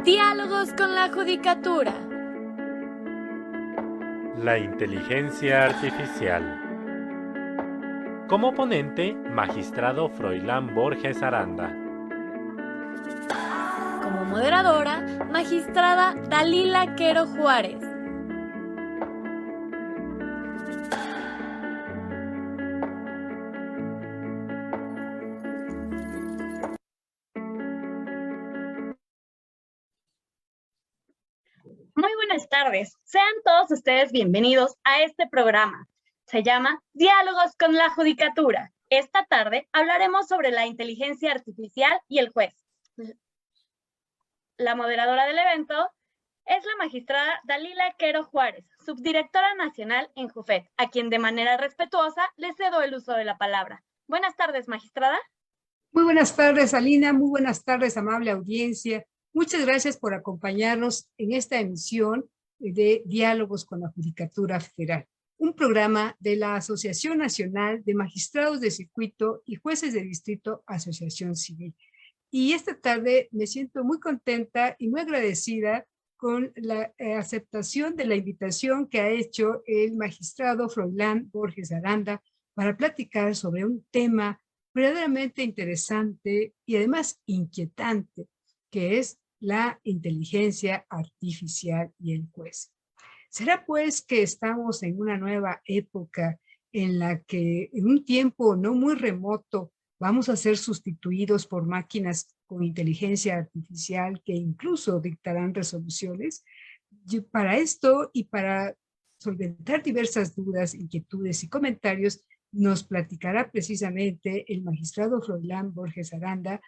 Diálogos con la Judicatura. La inteligencia artificial. Como ponente, magistrado Froilán Borges Aranda. Como moderadora, magistrada Dalila Quero Juárez. Muy buenas tardes. Sean todos ustedes bienvenidos a este programa. Se llama Diálogos con la Judicatura. Esta tarde hablaremos sobre la inteligencia artificial y el juez. La moderadora del evento es la magistrada Dalila Quero Juárez, subdirectora nacional en JUFET, a quien de manera respetuosa le cedo el uso de la palabra. Buenas tardes, magistrada. Muy buenas tardes, Alina. Muy buenas tardes, amable audiencia. Muchas gracias por acompañarnos en esta emisión de Diálogos con la Judicatura Federal, un programa de la Asociación Nacional de Magistrados de Circuito y Jueces de Distrito Asociación Civil. Y esta tarde me siento muy contenta y muy agradecida con la aceptación de la invitación que ha hecho el magistrado Froilán Borges Aranda para platicar sobre un tema verdaderamente interesante y además inquietante, que es la inteligencia artificial y el juez. ¿Será pues que estamos en una nueva época en la que en un tiempo no muy remoto vamos a ser sustituidos por máquinas con inteligencia artificial que incluso dictarán resoluciones? Para esto y para solventar diversas dudas, inquietudes y comentarios, nos platicará precisamente el magistrado Froilán Borges Aranda,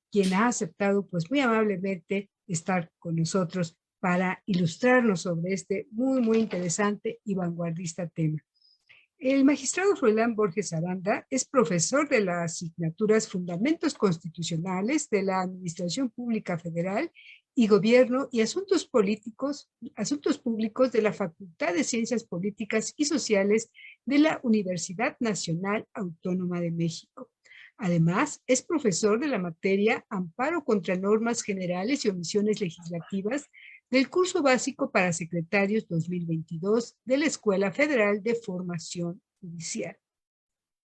quien ha aceptado pues muy amablemente estar con nosotros para ilustrarnos sobre este muy interesante y vanguardista tema. El magistrado Froilán Borges Aranda es profesor de las asignaturas Fundamentos Constitucionales de la Administración Pública Federal y Gobierno y Asuntos Públicos de la Facultad de Ciencias Políticas y Sociales de la Universidad Nacional Autónoma de México. Además, es profesor de la materia Amparo contra Normas Generales y Omisiones Legislativas del curso básico para secretarios 2022 de la Escuela Federal de Formación Judicial.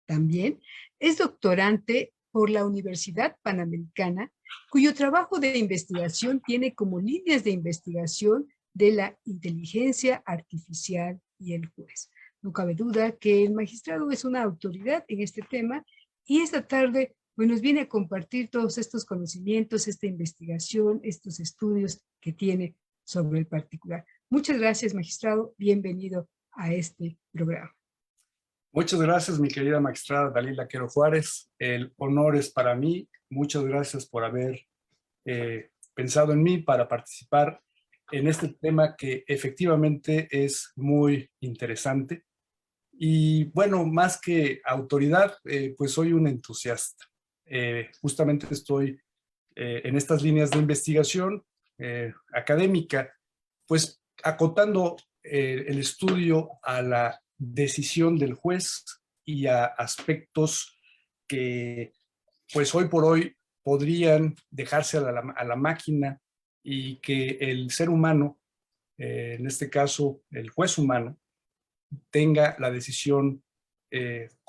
También es doctorante por la Universidad Panamericana, cuyo trabajo de investigación tiene como líneas de investigación de la inteligencia artificial y el juez. No cabe duda que el magistrado es una autoridad en este tema y esta tarde pues, nos viene a compartir todos estos conocimientos, esta investigación, estos estudios que tiene sobre el particular. Muchas gracias, magistrado. Bienvenido a este programa. Muchas gracias, mi querida magistrada Dalila Quero Juárez. El honor es para mí. Muchas gracias por haber pensado en mí para participar en este tema que efectivamente es muy interesante. Y bueno, más que autoridad, pues soy un entusiasta. Justamente estoy en estas líneas de investigación académica, pues acotando el estudio a la decisión del juez y a aspectos que pues hoy por hoy podrían dejarse a la máquina y que el ser humano, en este caso el juez humano, tenga la decisión,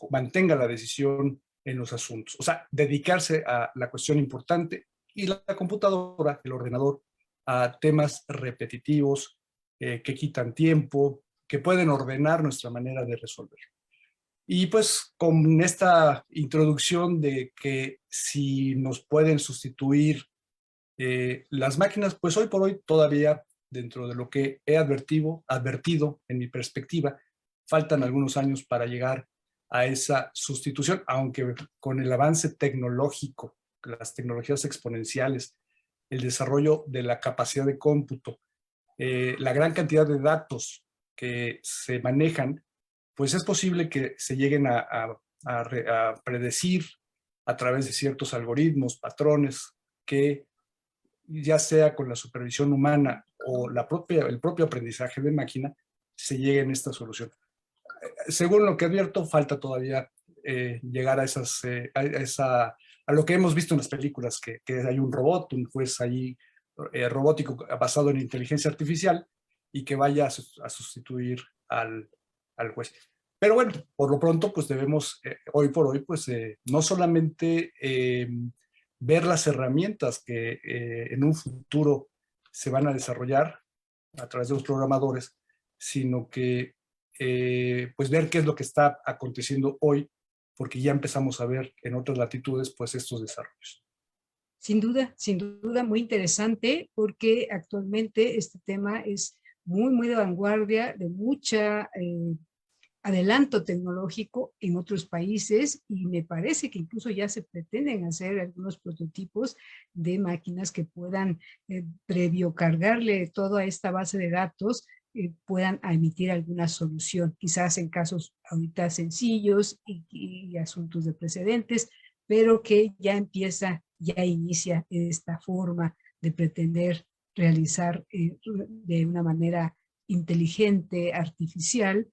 mantenga la decisión en los asuntos. O sea, dedicarse a la cuestión importante y la computadora, el ordenador, a temas repetitivos que quitan tiempo, que pueden ordenar nuestra manera de resolver. Y pues con esta introducción de que si nos pueden sustituir las máquinas, pues hoy por hoy todavía dentro de lo que he advertido en mi perspectiva, faltan algunos años para llegar a esa sustitución, aunque con el avance tecnológico, las tecnologías exponenciales, el desarrollo de la capacidad de cómputo, la gran cantidad de datos que se manejan, pues es posible que se lleguen a predecir a través de ciertos algoritmos, patrones, que ya sea con la supervisión humana o el propio aprendizaje de máquina, se lleguen a esta solución. Según lo que advierto, falta todavía llegar a lo que hemos visto en las películas, que hay un robot, un juez ahí robótico basado en inteligencia artificial y que vaya a sustituir al juez. Pero bueno, por lo pronto, pues debemos, hoy por hoy, pues no solamente ver las herramientas que en un futuro se van a desarrollar a través de los programadores, sino que pues ver qué es lo que está aconteciendo hoy, porque ya empezamos a ver en otras latitudes pues estos desarrollos. Sin duda, muy interesante, porque actualmente este tema es muy de vanguardia, de mucha adelanto tecnológico en otros países, y me parece que incluso ya se pretenden hacer algunos prototipos de máquinas que puedan, previo cargarle toda esta base de datos, puedan emitir alguna solución, quizás en casos ahorita sencillos y asuntos de precedentes, pero que ya inicia esta forma de pretender realizar de una manera inteligente, artificial,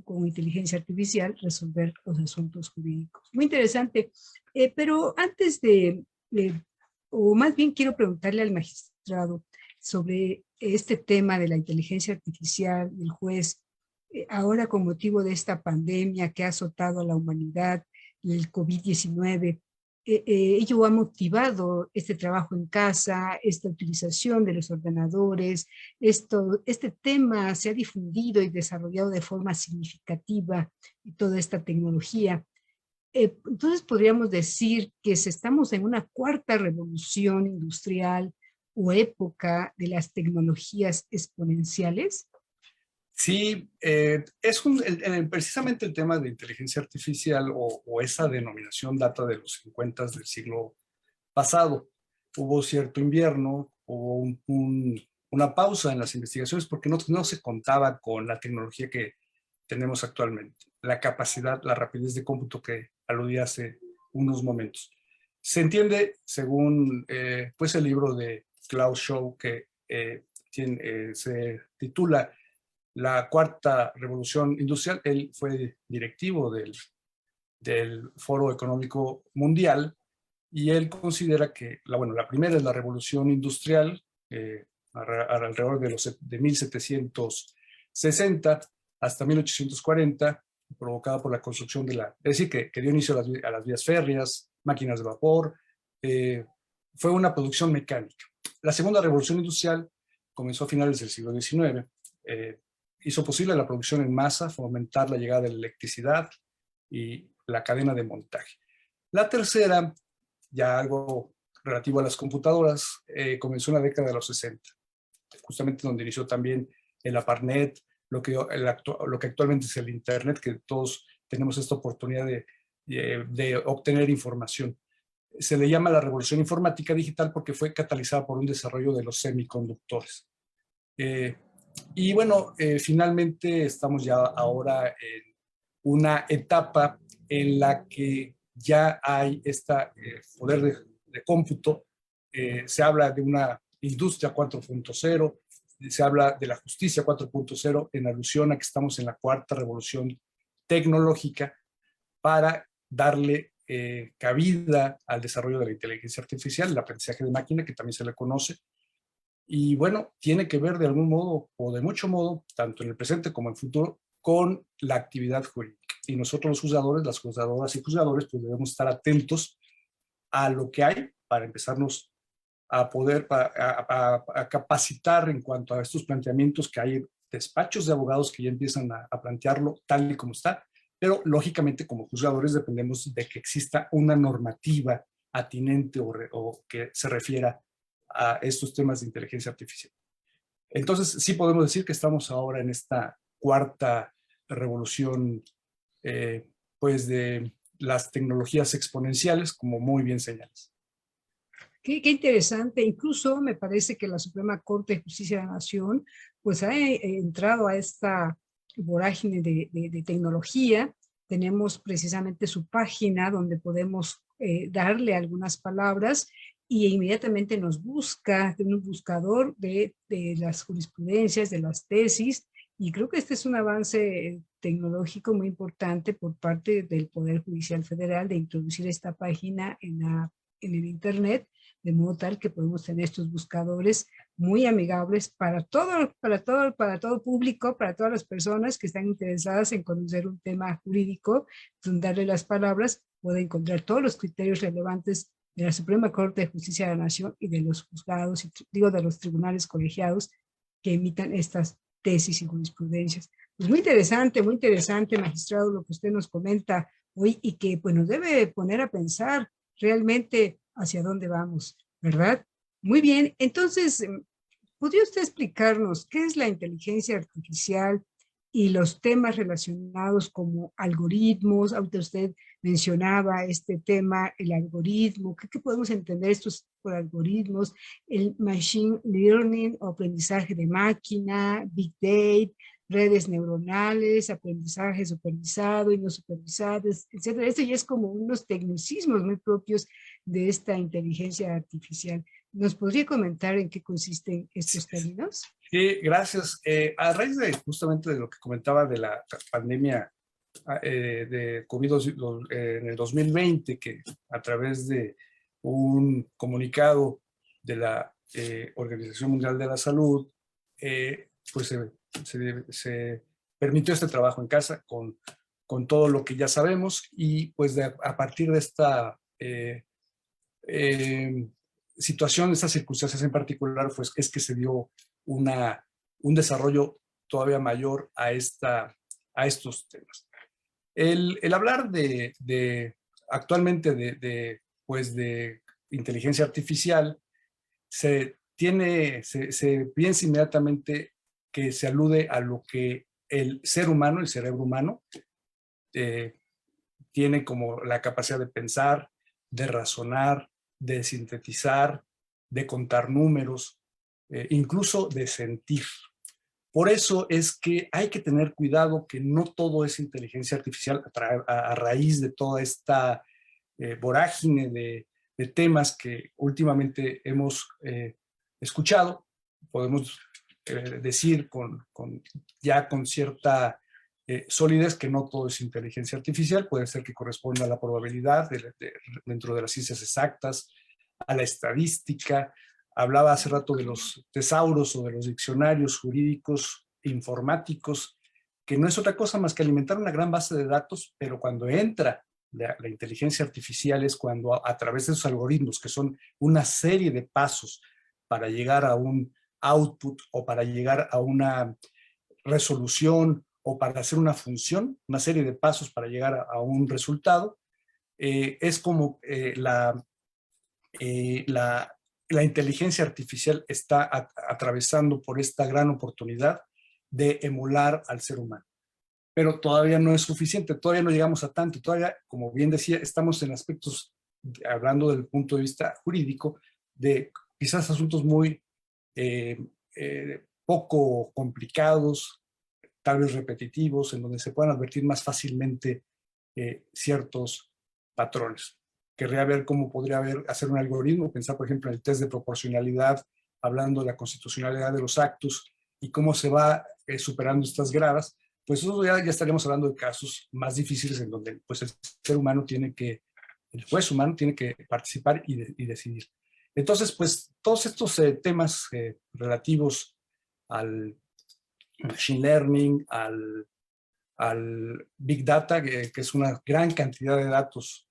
con inteligencia artificial, resolver los asuntos jurídicos. Muy interesante. Pero antes o más bien quiero preguntarle al magistrado sobre este tema de la inteligencia artificial y el juez, ahora con motivo de esta pandemia que ha azotado a la humanidad, el COVID-19, ello ha motivado este trabajo en casa, esta utilización de los ordenadores. Este tema se ha difundido y desarrollado de forma significativa, y toda esta tecnología. Entonces podríamos decir que estamos en una cuarta revolución industrial o época de las tecnologías exponenciales. Sí, precisamente el tema de inteligencia artificial o esa denominación data de los 50 del siglo pasado. Hubo cierto invierno, hubo una pausa en las investigaciones porque no se contaba con la tecnología que tenemos actualmente, la capacidad, la rapidez de cómputo que aludí hace unos momentos. Se entiende, según pues el libro de Klaus Schwab, que se titula La Cuarta Revolución Industrial. Él fue directivo del Foro Económico Mundial, y él considera que la primera es la Revolución Industrial, alrededor de 1760 hasta 1840, provocada por la construcción es decir, que dio inicio a las vías férreas, máquinas de vapor. Fue una producción mecánica. La segunda revolución industrial comenzó a finales del siglo XIX. Hizo posible la producción en masa, fomentar la llegada de la electricidad y la cadena de montaje. La tercera, ya algo relativo a las computadoras, comenzó en la década de los 60, justamente donde inició también el ARPANET, lo que actualmente es el Internet, que todos tenemos esta oportunidad de obtener información. Se le llama la revolución informática digital porque fue catalizada por un desarrollo de los semiconductores. Y bueno, finalmente estamos ya ahora en una etapa en la que ya hay este poder de cómputo. Se habla de una industria 4.0, se habla de la justicia 4.0 en alusión a que estamos en la cuarta revolución tecnológica para darle cabida al desarrollo de la inteligencia artificial, el aprendizaje de máquina, que también se le conoce. Y bueno, tiene que ver de algún modo o de mucho modo, tanto en el presente como en el futuro, con la actividad jurídica. Y nosotros los juzgadores, las juzgadoras y juzgadores, pues debemos estar atentos a lo que hay para empezarnos a poder a capacitar en cuanto a estos planteamientos, que hay despachos de abogados que ya empiezan a plantearlo tal y como está, pero lógicamente como juzgadores dependemos de que exista una normativa atinente o que se refiera a estos temas de inteligencia artificial. Entonces sí podemos decir que estamos ahora en esta cuarta revolución pues de las tecnologías exponenciales, como muy bien señalas. Qué interesante. Incluso me parece que la Suprema Corte de Justicia de la Nación pues ha entrado a esta vorágine de tecnología. Tenemos precisamente su página donde podemos darle algunas palabras y inmediatamente nos busca en un buscador de las jurisprudencias, de las tesis, y creo que este es un avance tecnológico muy importante por parte del Poder Judicial Federal de introducir esta página en el Internet, de modo tal que podemos tener estos buscadores muy amigables para todo público, para todas las personas que están interesadas en conocer un tema jurídico, darle las palabras, puede encontrar todos los criterios relevantes de la Suprema Corte de Justicia de la Nación y de los juzgados, de los tribunales colegiados que emitan estas tesis y jurisprudencias. Pues muy interesante, magistrado, lo que usted nos comenta hoy y que pues, nos debe poner a pensar realmente hacia dónde vamos, ¿verdad? Muy bien, entonces, ¿podría usted explicarnos qué es la inteligencia artificial y los temas relacionados como algoritmos? Ahorita usted mencionaba este tema, el algoritmo. ¿Qué podemos entender estos por algoritmos? El machine learning o aprendizaje de máquina, big data, redes neuronales, aprendizaje supervisado y no supervisado, etc. Esto ya es como unos tecnicismos muy propios de esta inteligencia artificial. ¿Nos podría comentar en qué consisten estos términos? Sí, gracias. A raíz justamente de lo que comentaba de la pandemia de COVID en el 2020, que a través de un comunicado de la Organización Mundial de la Salud, pues se permitió este trabajo en casa con todo lo que ya sabemos, y pues a partir de esta situación, estas circunstancias en particular, pues es que se dio un desarrollo todavía mayor a estos temas. El hablar actualmente de inteligencia artificial, se piensa inmediatamente que se alude a lo que el ser humano, el cerebro humano, tiene como la capacidad de pensar, de razonar, de sintetizar, de contar números, incluso de sentir. Por eso es que hay que tener cuidado que no todo es inteligencia artificial a raíz de toda esta vorágine de temas que últimamente hemos escuchado. Podemos decir ya con cierta solidez que no todo es inteligencia artificial. Puede ser que corresponda a la probabilidad dentro de las ciencias exactas, a la estadística. Hablaba hace rato de los tesauros o de los diccionarios jurídicos informáticos, que no es otra cosa más que alimentar una gran base de datos, pero cuando entra la inteligencia artificial es cuando a través de esos algoritmos, que son una serie de pasos para llegar a un output o para llegar a una resolución o para hacer una función, una serie de pasos para llegar a un resultado, es como la inteligencia artificial está atravesando por esta gran oportunidad de emular al ser humano. Pero todavía no es suficiente, todavía no llegamos a tanto, todavía, como bien decía, estamos en aspectos, hablando del punto de vista jurídico, de quizás asuntos muy poco complicados, tal vez repetitivos, en donde se puedan advertir más fácilmente ciertos patrones. Querría ver cómo podría hacer un algoritmo, pensar, por ejemplo, en el test de proporcionalidad, hablando de la constitucionalidad de los actos y cómo se va superando estas gradas. Pues eso ya estaríamos hablando de casos más difíciles en donde pues, el juez humano tiene que participar y decidir. Entonces, pues todos estos temas relativos al machine learning, al big data, que es una gran cantidad de datos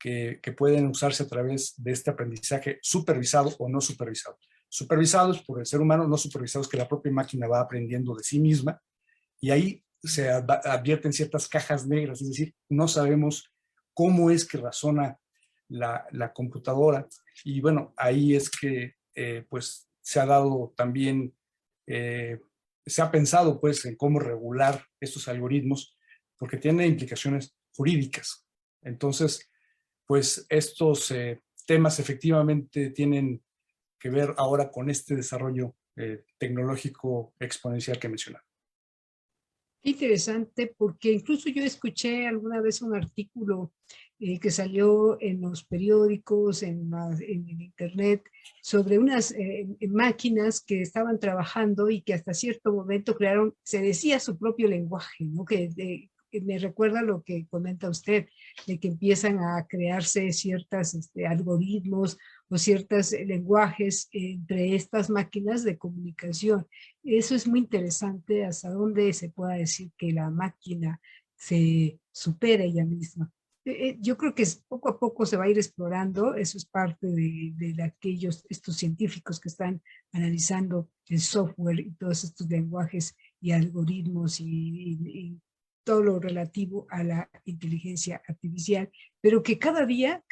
que pueden usarse a través de este aprendizaje supervisado o no supervisado. Supervisados por el ser humano, no supervisados que la propia máquina va aprendiendo de sí misma, y ahí se advierten ciertas cajas negras, es decir, no sabemos cómo es que razona la computadora, y bueno, ahí es que pues se ha dado también, se ha pensado pues en cómo regular estos algoritmos, porque tiene implicaciones jurídicas. Entonces, pues estos temas efectivamente tienen que ver ahora con este desarrollo tecnológico exponencial que mencionaba. Qué interesante, porque incluso yo escuché alguna vez un artículo que salió en los periódicos, en el internet, sobre unas máquinas que estaban trabajando y que hasta cierto momento crearon, se decía, su propio lenguaje, ¿no? Que me recuerda lo que comenta usted, de que empiezan a crearse ciertos algoritmos o ciertos lenguajes entre estas máquinas de comunicación. Eso es muy interesante, hasta dónde se pueda decir que la máquina se supera ella misma. Yo creo que poco a poco se va a ir explorando, eso es parte de estos científicos que están analizando el software y todos estos lenguajes y algoritmos y todo lo relativo a la inteligencia artificial, pero que cada día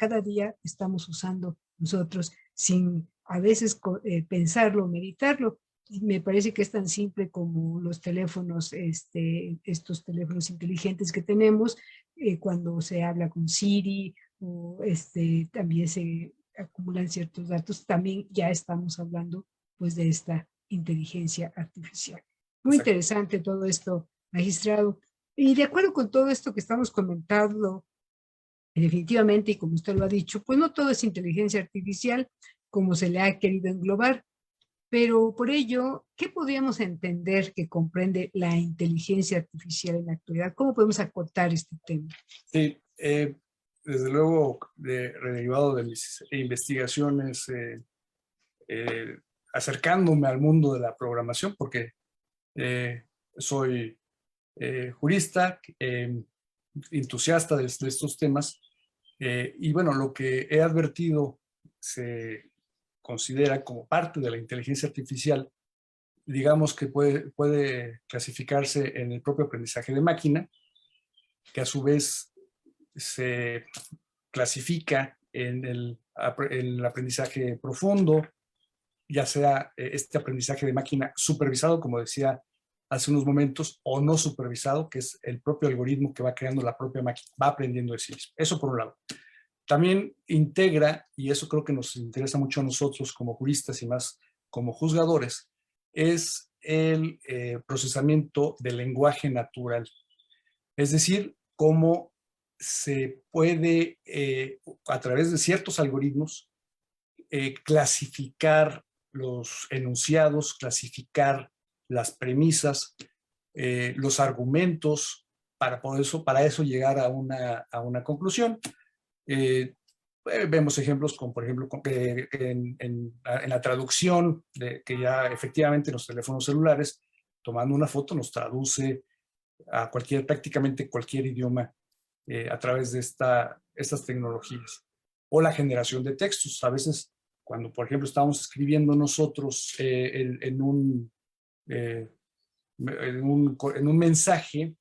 estamos usando nosotros sin a veces pensarlo, meditarlo. Y me parece que es tan simple como los teléfonos, estos teléfonos inteligentes que tenemos, cuando se habla con Siri o también se acumulan ciertos datos, también ya estamos hablando pues de esta inteligencia artificial. Muy Exacto. interesante todo esto, magistrado. Y de acuerdo con todo esto que estamos comentando, definitivamente, y como usted lo ha dicho, pues no todo es inteligencia artificial como se le ha querido englobar, pero por ello, ¿qué podríamos entender que comprende la inteligencia artificial en la actualidad? ¿Cómo podemos acotar este tema? Sí, desde luego, derivado de mis investigaciones, acercándome al mundo de la programación, porque soy jurista, entusiasta de estos temas, y bueno, lo que he advertido se considera como parte de la inteligencia artificial, digamos que puede clasificarse en el propio aprendizaje de máquina, que a su vez se clasifica en el aprendizaje profundo, ya sea este aprendizaje de máquina supervisado, como decía hace unos momentos, o no supervisado, que es el propio algoritmo que va creando la propia máquina, va aprendiendo de sí mismo. Eso por un lado. También integra, y eso creo que nos interesa mucho a nosotros como juristas y más como juzgadores, es el procesamiento del lenguaje natural. Es decir, cómo se puede, a través de ciertos algoritmos, clasificar los enunciados, clasificar las premisas, los argumentos, para eso llegar a una conclusión. Vemos ejemplos como, por ejemplo, en la traducción, que ya efectivamente los teléfonos celulares, tomando una foto, nos traduce a prácticamente cualquier idioma a través de estas tecnologías. O la generación de textos. A veces, cuando, por ejemplo, estamos escribiendo nosotros en un mensaje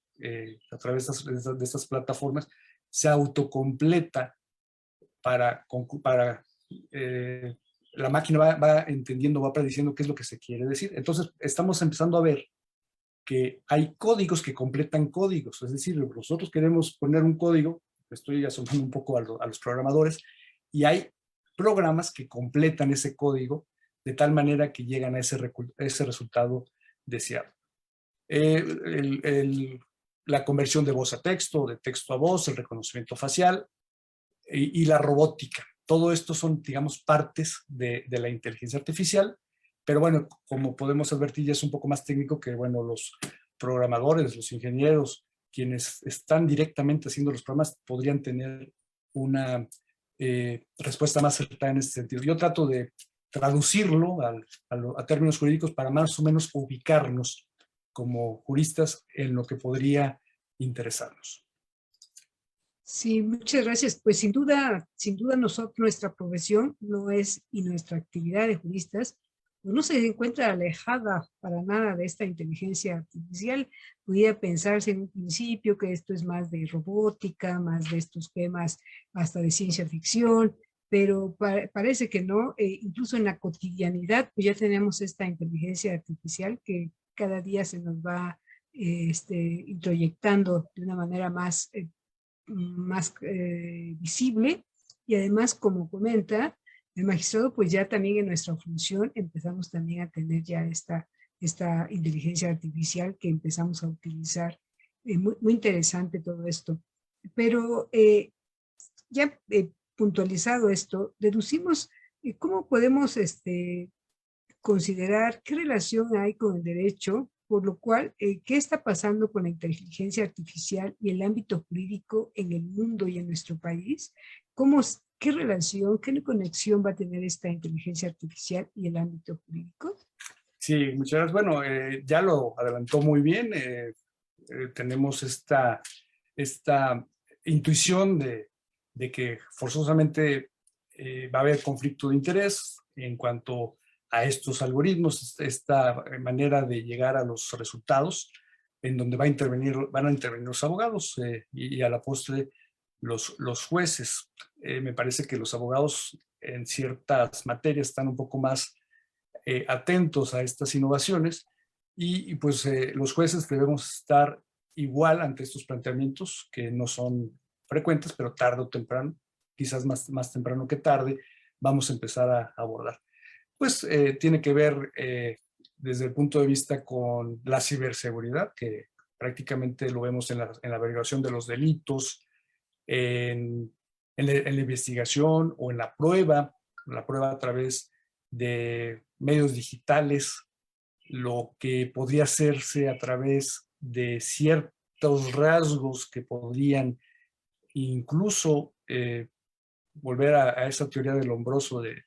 a través de estas plataformas, se autocompleta la máquina va entendiendo, va prediciendo qué es lo que se quiere decir. Entonces, estamos empezando a ver que hay códigos que completan códigos. Es decir, nosotros queremos poner un código, estoy asomando un poco a los programadores, y hay programas que completan ese código de tal manera que llegan a ese resultado deseado. La conversión de voz a texto, de texto a voz, el reconocimiento facial y la robótica. Todo esto son, digamos, partes de la inteligencia artificial, pero bueno, como podemos advertir, ya es un poco más técnico que, bueno, los programadores, los ingenieros, quienes están directamente haciendo los programas, podrían tener una respuesta más certera en este sentido. Yo trato de traducirlo a términos jurídicos para más o menos ubicarnos como juristas en lo que podría interesarnos. Sí, muchas gracias. Pues sin duda nuestra profesión no es, y nuestra actividad de juristas, pues no se encuentra alejada para nada de esta inteligencia artificial. Pudiera pensarse en un principio que esto es más de robótica, más de estos temas hasta de ciencia ficción, pero parece que no. Incluso en la cotidianidad, pues ya tenemos esta inteligencia artificial que cada día se nos va introyectando de una manera más visible, y además, como comenta el magistrado, pues ya también en nuestra función empezamos también a tener ya esta inteligencia artificial que empezamos a utilizar. Muy interesante todo esto. Pero ya puntualizado esto, deducimos cómo podemos considerar qué relación hay con el derecho por lo cual, ¿qué está pasando con la inteligencia artificial y el ámbito jurídico en el mundo y en nuestro país? ¿Qué relación, qué conexión va a tener esta inteligencia artificial y el ámbito jurídico? Sí, muchas gracias. Bueno, ya lo adelantó muy bien. Tenemos esta intuición de que forzosamente va a haber conflicto de interés en cuanto a estos algoritmos, esta manera de llegar a los resultados, en donde van a intervenir los abogados y a la postre los jueces. Me parece que los abogados en ciertas materias están un poco más atentos a estas innovaciones y pues los jueces debemos estar igual ante estos planteamientos que no son frecuentes, pero tarde o temprano, quizás más temprano que tarde, vamos a empezar a abordar. Pues tiene que ver desde el punto de vista con la ciberseguridad, que prácticamente lo vemos en la averiguación de los delitos, en la investigación o en la prueba a través de medios digitales, lo que podría hacerse a través de ciertos rasgos que podrían incluso volver a esa teoría del hombroso de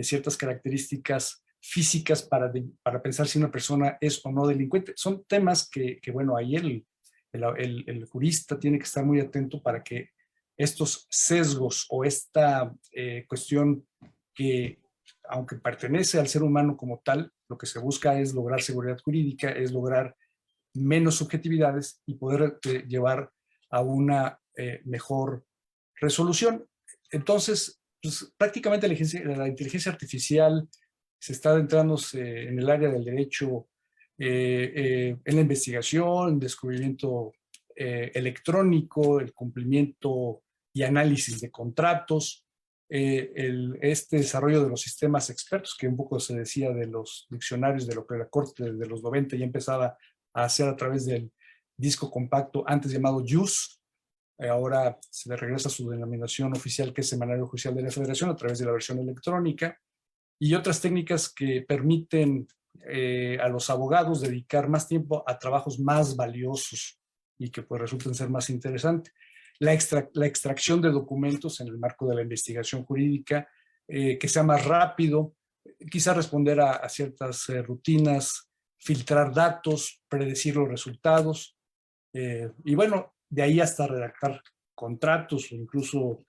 ciertas características físicas para pensar si una persona es o no delincuente. Son temas que bueno, ahí el jurista tiene que estar muy atento para que estos sesgos o esta cuestión que, aunque pertenece al ser humano como tal, lo que se busca es lograr seguridad jurídica, es lograr menos subjetividades y poder llevar a una mejor resolución. Entonces, pues, prácticamente la inteligencia artificial se está adentrándose en el área del derecho, en la investigación, descubrimiento electrónico, el cumplimiento y análisis de contratos, este desarrollo de los sistemas expertos, que un poco se decía de los diccionarios, de lo que la Corte de los 90 ya empezaba a hacer a través del disco compacto, antes llamado JUICE. Ahora se le regresa su denominación oficial, que es Semanario Judicial de la Federación, a través de la versión electrónica, y otras técnicas que permiten a los abogados dedicar más tiempo a trabajos más valiosos y que pues resulten ser más interesantes. La extracción de documentos en el marco de la investigación jurídica, que sea más rápido, quizá responder a ciertas rutinas, filtrar datos, predecir los resultados, y bueno, de ahí hasta redactar contratos o incluso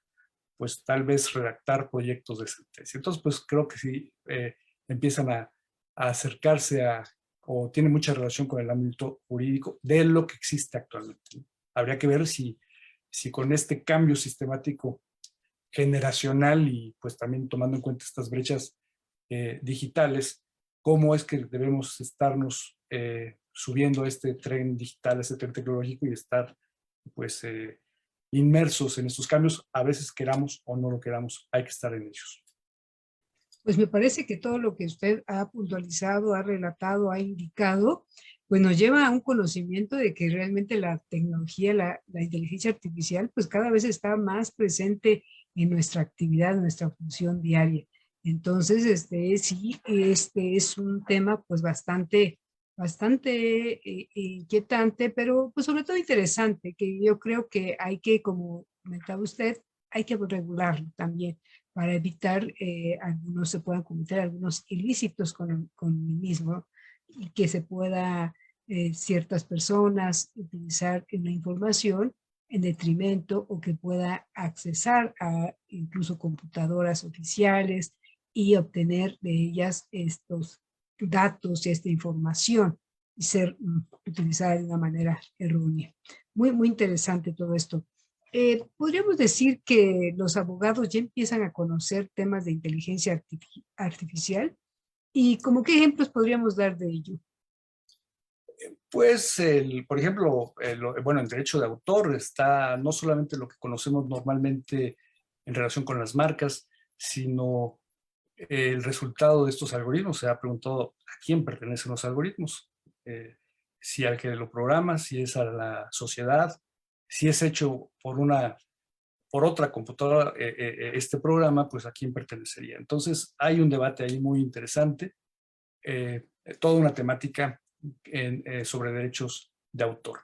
pues tal vez redactar proyectos de sentencia. Entonces pues creo que sí empiezan a acercarse o tiene mucha relación con el ámbito jurídico de lo que existe actualmente. Habría que ver si con este cambio sistemático generacional y pues también tomando en cuenta estas brechas digitales, cómo es que debemos estarnos subiendo a este tren digital, a este tren tecnológico y estar pues inmersos en estos cambios, a veces queramos o no lo queramos, hay que estar en ellos. Pues me parece que todo lo que usted ha puntualizado, ha relatado, ha indicado, pues nos lleva a un conocimiento de que realmente la tecnología, la inteligencia artificial, pues cada vez está más presente en nuestra actividad, en nuestra función diaria. Entonces, sí, este es un tema pues bastante inquietante, pero pues sobre todo interesante, que yo creo que hay que, como comentaba usted, hay que regularlo también para evitar se puedan cometer algunos ilícitos con el mismo y que se pueda ciertas personas utilizar la información en detrimento o que pueda accesar a incluso computadoras oficiales y obtener de ellas estos datos y esta información y ser utilizada de una manera errónea. Muy, muy interesante todo esto. Podríamos decir que los abogados ya empiezan a conocer temas de inteligencia artificial y ¿como qué ejemplos podríamos dar de ello? Pues, por ejemplo, bueno, el derecho de autor está no solamente lo que conocemos normalmente en relación con las marcas, sino el resultado de estos algoritmos. Se ha preguntado a quién pertenecen los algoritmos, si al que lo programa, si es a la sociedad, si es hecho por otra computadora este programa, pues a quién pertenecería. Entonces hay un debate ahí muy interesante, toda una temática sobre derechos de autor.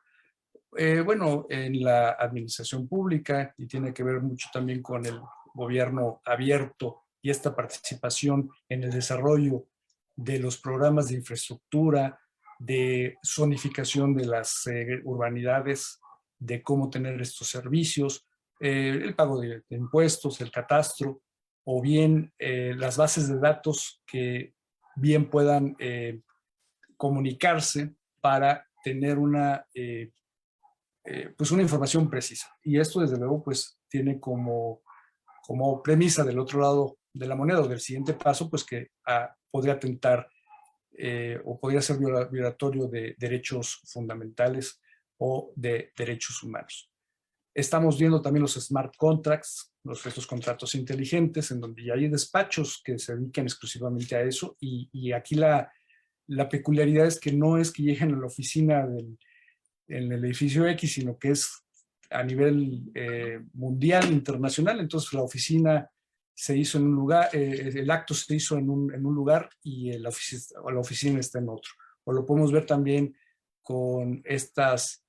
Bueno, en la administración pública, y tiene que ver mucho también con el gobierno abierto y esta participación en el desarrollo de los programas de infraestructura, de zonificación de las urbanidades, de cómo tener estos servicios, el pago de impuestos, el catastro, o bien las bases de datos que bien puedan comunicarse para tener pues una información precisa. Y esto, desde luego, pues tiene como premisa del otro lado de la moneda, o del siguiente paso, pues que podría atentar o podría ser violatorio de derechos fundamentales o de derechos humanos. Estamos viendo también los smart contracts, estos contratos inteligentes, en donde ya hay despachos que se dedican exclusivamente a eso, y aquí la peculiaridad es que no es que lleguen a la oficina en el edificio X, sino que es a nivel mundial, internacional. Entonces la oficina se hizo en un lugar, el acto se hizo en un lugar y la oficina está en otro. O lo podemos ver también con estas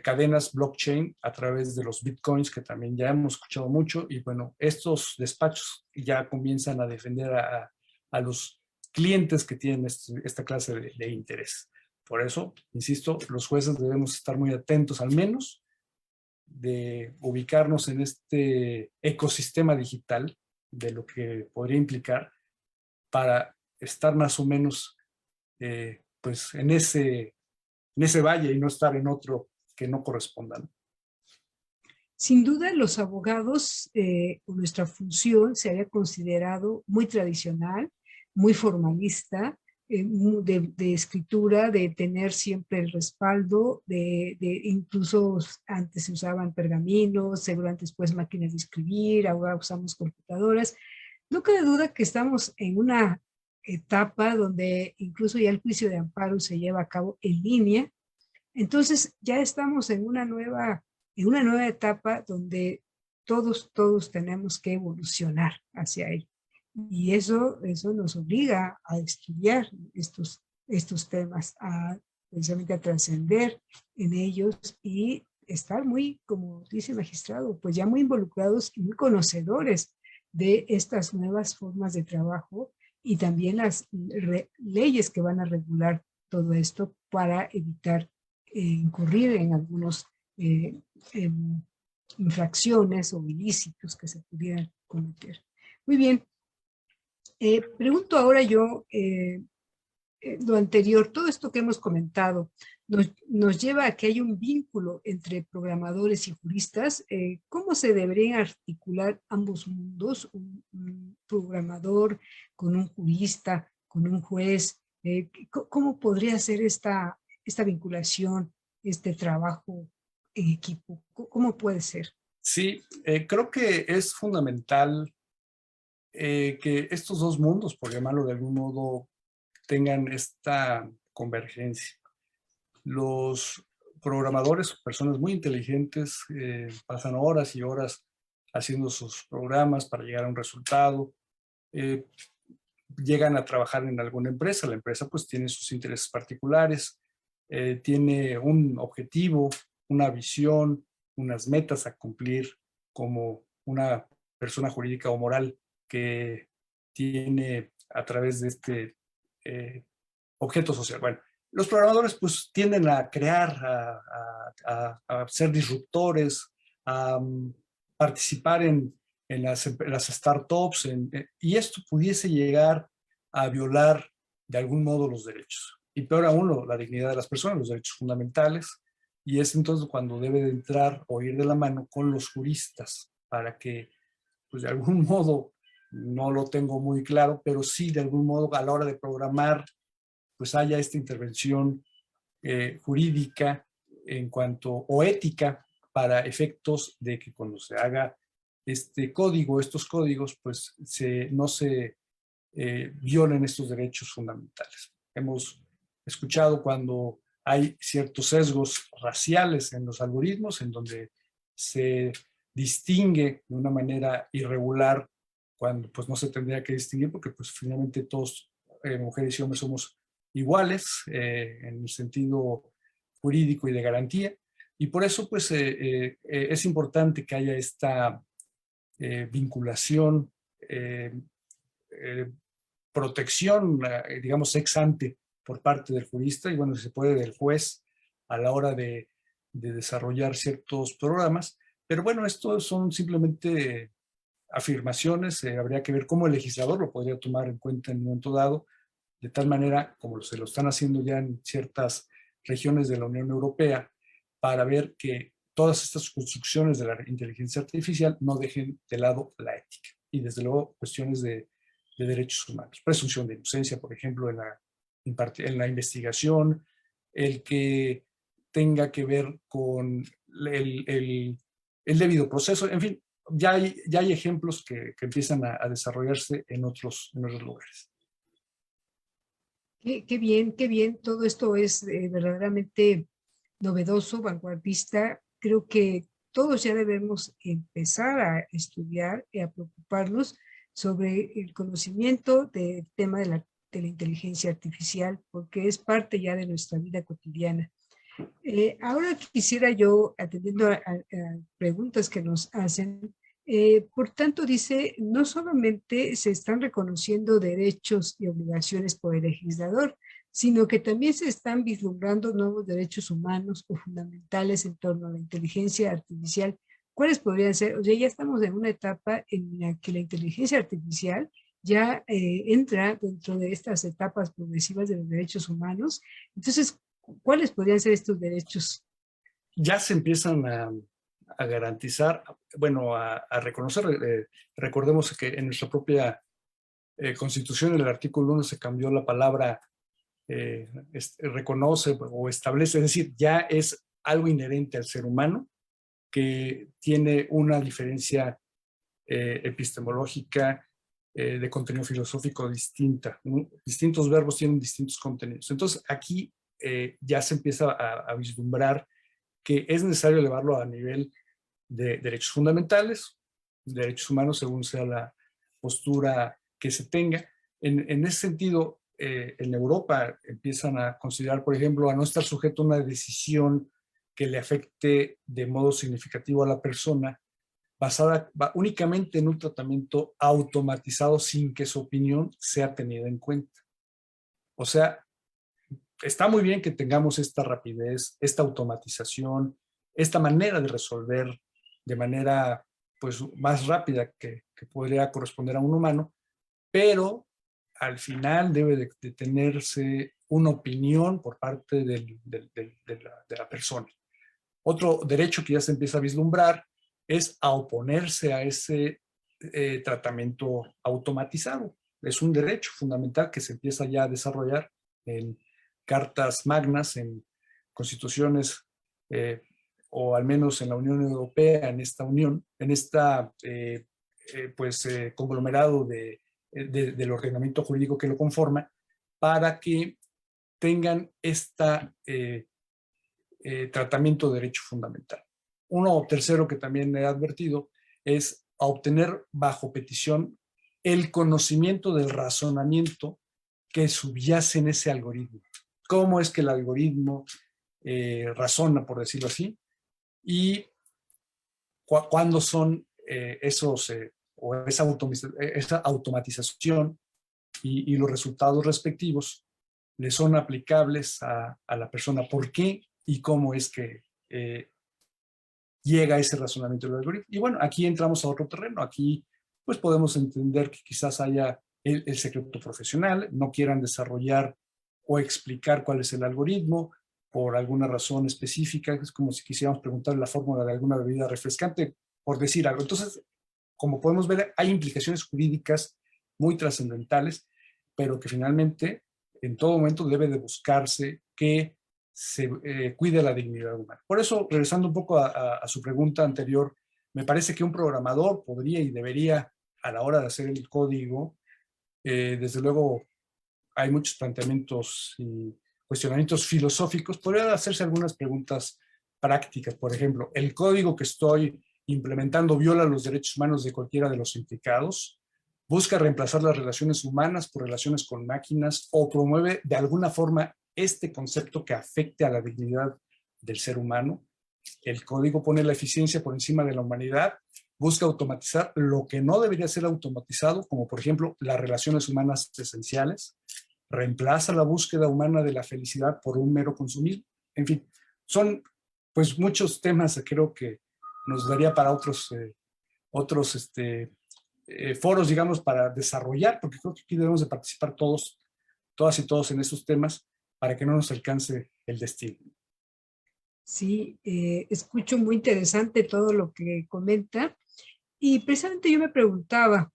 cadenas blockchain a través de los bitcoins, que también ya hemos escuchado mucho. Y bueno, estos despachos ya comienzan a defender a los clientes que tienen esta clase de interés. Por eso, insisto, los jueces debemos estar muy atentos, al menos, de ubicarnos en este ecosistema digital, de lo que podría implicar, para estar más o menos pues en ese valle y no estar en otro que no corresponda, ¿no? Sin duda, los abogados, nuestra función se había considerado muy tradicional, muy formalista, de escritura, de tener siempre el respaldo, incluso antes se usaban pergaminos, seguramente después máquinas de escribir, ahora usamos computadoras. No cabe duda que estamos en una etapa donde incluso ya el juicio de amparo se lleva a cabo en línea. Entonces ya estamos en una nueva etapa donde todos tenemos que evolucionar hacia ello. Y eso nos obliga a estudiar estos temas, precisamente a trascender en ellos y estar muy, como dice el magistrado, pues ya muy involucrados y muy conocedores de estas nuevas formas de trabajo y también las leyes que van a regular todo esto para evitar incurrir en algunos infracciones o ilícitos que se pudieran cometer. Muy bien. Pregunto ahora yo, lo anterior, todo esto que hemos comentado, nos lleva a que hay un vínculo entre programadores y juristas. ¿Cómo se deberían articular ambos mundos, un programador con un jurista, con un juez? ¿Cómo podría ser esta vinculación, este trabajo en equipo? ¿Cómo puede ser? Sí, creo que es fundamental que estos dos mundos, por llamarlo de algún modo, tengan esta convergencia. Los programadores, personas muy inteligentes, pasan horas y horas haciendo sus programas para llegar a un resultado. Llegan a trabajar en alguna empresa, la empresa pues tiene sus intereses particulares, tiene un objetivo, una visión, unas metas a cumplir como una persona jurídica o moral que tiene a través de este objeto social. Bueno, los programadores pues tienden a crear, a ser disruptores, a participar en las startups, y esto pudiese llegar a violar de algún modo los derechos. Y peor aún, la dignidad de las personas, los derechos fundamentales. Y es entonces cuando debe de entrar o ir de la mano con los juristas para que, pues de algún modo, no lo tengo muy claro, pero sí de algún modo a la hora de programar, pues haya esta intervención jurídica en cuanto, o ética, para efectos de que cuando se haga este código, estos códigos, pues no se violen estos derechos fundamentales. Hemos escuchado cuando hay ciertos sesgos raciales en los algoritmos, en donde se distingue de una manera irregular cuando pues no se tendría que distinguir, porque pues finalmente todos, mujeres y hombres, somos iguales en el sentido jurídico y de garantía. Y por eso pues, es importante que haya esta vinculación, protección, digamos, ex ante por parte del jurista y, bueno, si se puede, del juez a la hora de desarrollar ciertos programas. Pero bueno, esto son simplemente afirmaciones. Habría que ver cómo el legislador lo podría tomar en cuenta en un momento dado, de tal manera como se lo están haciendo ya en ciertas regiones de la Unión Europea, para ver que todas estas construcciones de la inteligencia artificial no dejen de lado la ética y, desde luego, cuestiones de derechos humanos. Presunción de inocencia, por ejemplo, en la investigación, el que tenga que ver con el debido proceso, en fin, ya hay ejemplos que empiezan a desarrollarse en otros lugares. Qué bien, qué bien. Todo esto es verdaderamente novedoso, vanguardista. Creo que todos ya debemos empezar a estudiar y a preocuparnos sobre el conocimiento del tema de la inteligencia artificial, porque es parte ya de nuestra vida cotidiana. Ahora quisiera yo, atendiendo a preguntas que nos hacen, por tanto, dice, no solamente se están reconociendo derechos y obligaciones por el legislador, sino que también se están vislumbrando nuevos derechos humanos o fundamentales en torno a la inteligencia artificial. ¿Cuáles podrían ser? O sea, ya estamos en una etapa en la que la inteligencia artificial ya entra dentro de estas etapas progresivas de los derechos humanos. Entonces, ¿cuáles podrían ser estos derechos? Ya se empiezan a garantizar, bueno, a reconocer. Recordemos que en nuestra propia Constitución, en el artículo 1, se cambió la palabra reconoce o establece, es decir, ya es algo inherente al ser humano, que tiene una diferencia epistemológica, de contenido filosófico distinta. Distintos verbos tienen distintos contenidos. Entonces, aquí ya se empieza a vislumbrar que es necesario elevarlo a nivel de derechos fundamentales, derechos humanos, según sea la postura que se tenga. En ese sentido, en Europa empiezan a considerar, por ejemplo, a no estar sujeto a una decisión que le afecte de modo significativo a la persona, basada únicamente en un tratamiento automatizado sin que su opinión sea tenida en cuenta. O sea, está muy bien que tengamos esta rapidez, esta automatización, esta manera de resolver de manera pues, más rápida que podría corresponder a un humano, pero al final debe de tenerse una opinión por parte de la persona. Otro derecho que ya se empieza a vislumbrar es a oponerse a ese tratamiento automatizado. Es un derecho fundamental que se empieza ya a desarrollar en cartas magnas, en constituciones, o al menos en la Unión Europea, en esta unión, en esta conglomerado del ordenamiento jurídico que lo conforma, para que tengan este tratamiento de derecho fundamental. Uno tercero que también he advertido es a obtener bajo petición el conocimiento del razonamiento que subyace en ese algoritmo. ¿Cómo es que el algoritmo razona, por decirlo así? Y cuándo son o esa automatización y los resultados respectivos le son aplicables a la persona. ¿Por qué y cómo es que llega ese razonamiento del algoritmo? Y bueno, aquí entramos a otro terreno. Aquí pues podemos entender que quizás haya el secreto profesional, no quieran desarrollar o explicar cuál es el algoritmo por alguna razón específica. Es como si quisiéramos preguntar la fórmula de alguna bebida refrescante, por decir algo. Entonces, como podemos ver, hay implicaciones jurídicas muy trascendentales, pero que finalmente en todo momento debe de buscarse que se cuide la dignidad humana. Por eso, regresando un poco a su pregunta anterior, me parece que un programador podría y debería, a la hora de hacer el código, desde luego hay muchos planteamientos y cuestionamientos filosóficos, podría hacerse algunas preguntas prácticas. Por ejemplo, ¿el código que estoy implementando viola los derechos humanos de cualquiera de los implicados? busca reemplazar las relaciones humanas por relaciones con máquinas o promueve de alguna forma este concepto que afecte a la dignidad del ser humano. El código pone la eficiencia por encima de la humanidad, busca automatizar lo que no debería ser automatizado, como por ejemplo las relaciones humanas esenciales, reemplaza la búsqueda humana de la felicidad por un mero consumir. En fin, son pues muchos temas que creo que nos daría para otros foros, digamos, para desarrollar, porque creo que aquí debemos de participar todos, todas y todos en estos temas para que no nos alcance el destino. Sí, escucho muy interesante todo lo que comenta y precisamente yo me preguntaba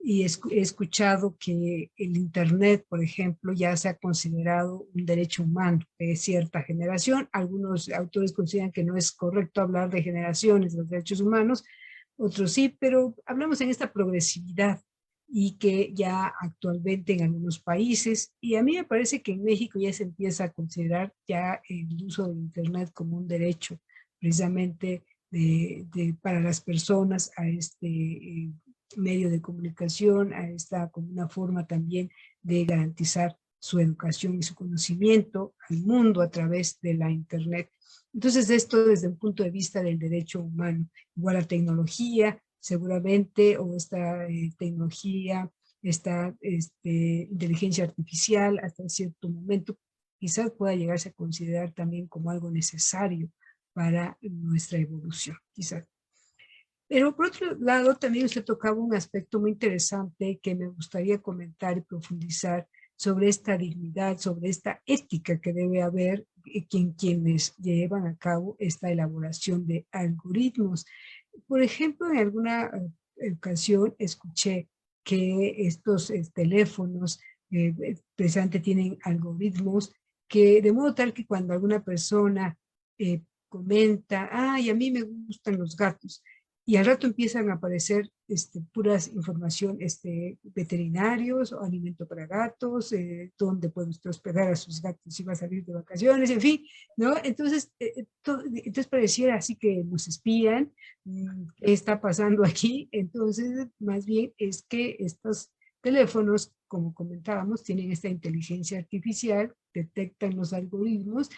y he escuchado que el Internet, por ejemplo, ya se ha considerado un derecho humano de cierta generación. Algunos autores consideran que no es correcto hablar de generaciones de los derechos humanos, otros sí, pero hablamos en esta progresividad y que ya actualmente en algunos países, y a mí me parece que en México ya se empieza a considerar ya el uso del Internet como un derecho precisamente para las personas a este medio de comunicación, a esta como una forma también de garantizar su educación y su conocimiento al mundo a través de la Internet. Entonces, esto desde un punto de vista del derecho humano, igual la tecnología, seguramente, o esta tecnología, esta inteligencia artificial, hasta cierto momento, quizás pueda llegarse a considerar también como algo necesario para nuestra evolución, quizás. Pero por otro lado, también usted tocaba un aspecto muy interesante que me gustaría comentar y profundizar sobre esta dignidad, sobre esta ética que debe haber quienes llevan a cabo esta elaboración de algoritmos. Por ejemplo, en alguna ocasión escuché que estos teléfonos precisamente tienen algoritmos que de modo tal que cuando alguna persona comenta, ay, a mí me gustan los gatos, y al rato empiezan a aparecer puras información veterinarios o alimento para gatos, dónde puede usted hospedar a sus gatos si va a salir de vacaciones, en fin, ¿no? Entonces, entonces pareciera así que nos espían, ¿qué está pasando aquí? Entonces, más bien es que estos teléfonos, como comentábamos, tienen esta inteligencia artificial, detectan los algoritmos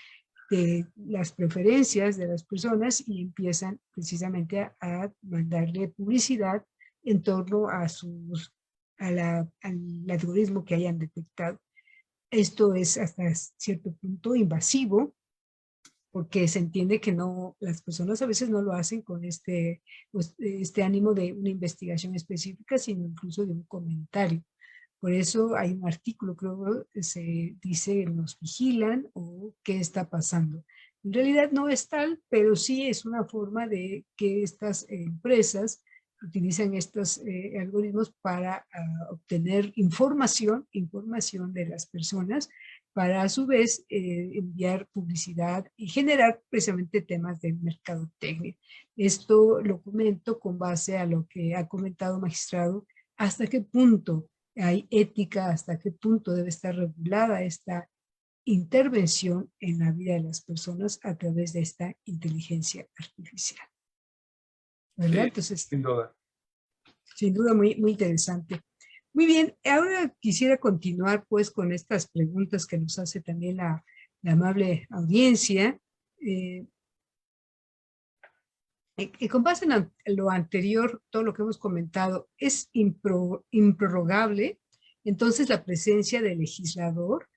de las preferencias de las personas y empiezan precisamente a mandarle publicidad en torno a al algoritmo que hayan detectado. Esto es hasta cierto punto invasivo, porque se entiende que no, las personas a veces no lo hacen con este ánimo de una investigación específica, sino incluso de un comentario. Por eso hay un artículo, creo, que se dice nos vigilan o qué está pasando. En realidad no es tal, pero sí es una forma de que estas empresas utilizan estos algoritmos para obtener información de las personas, para a su vez enviar publicidad y generar precisamente temas de mercadotecnia. Esto lo comento con base a lo que ha comentado magistrado, hasta qué punto hay ética, hasta qué punto debe estar regulada esta intervención en la vida de las personas a través de esta inteligencia artificial. ¿Verdad? Sí, entonces, sin duda muy, muy interesante. Muy bien, ahora quisiera continuar pues con estas preguntas que nos hace también la amable audiencia. Con base en lo anterior, todo lo que hemos comentado, es improrrogable, entonces la presencia del legislador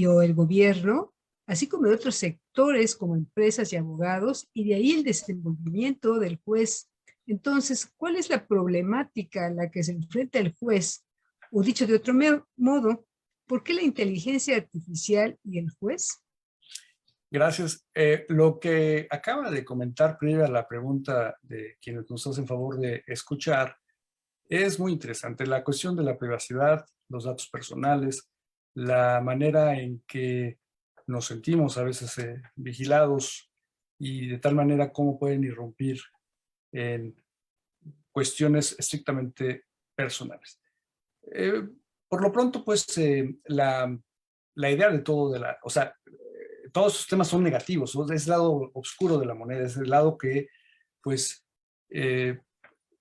o el gobierno, así como de otros sectores como empresas y abogados, y de ahí el desenvolvimiento del juez. Entonces, ¿cuál es la problemática a la que se enfrenta el juez? O dicho de otro modo, ¿por qué la inteligencia artificial y el juez? Gracias. Lo que acaba de comentar previa a la pregunta de quienes nos hacen favor de escuchar es muy interesante. La cuestión de la privacidad, los datos personales, la manera en que nos sentimos a veces vigilados y de tal manera cómo pueden irrumpir en cuestiones estrictamente personales. Por lo pronto, pues, la idea de todo, o sea, todos esos temas son negativos, es el lado oscuro de la moneda, es el lado que, pues,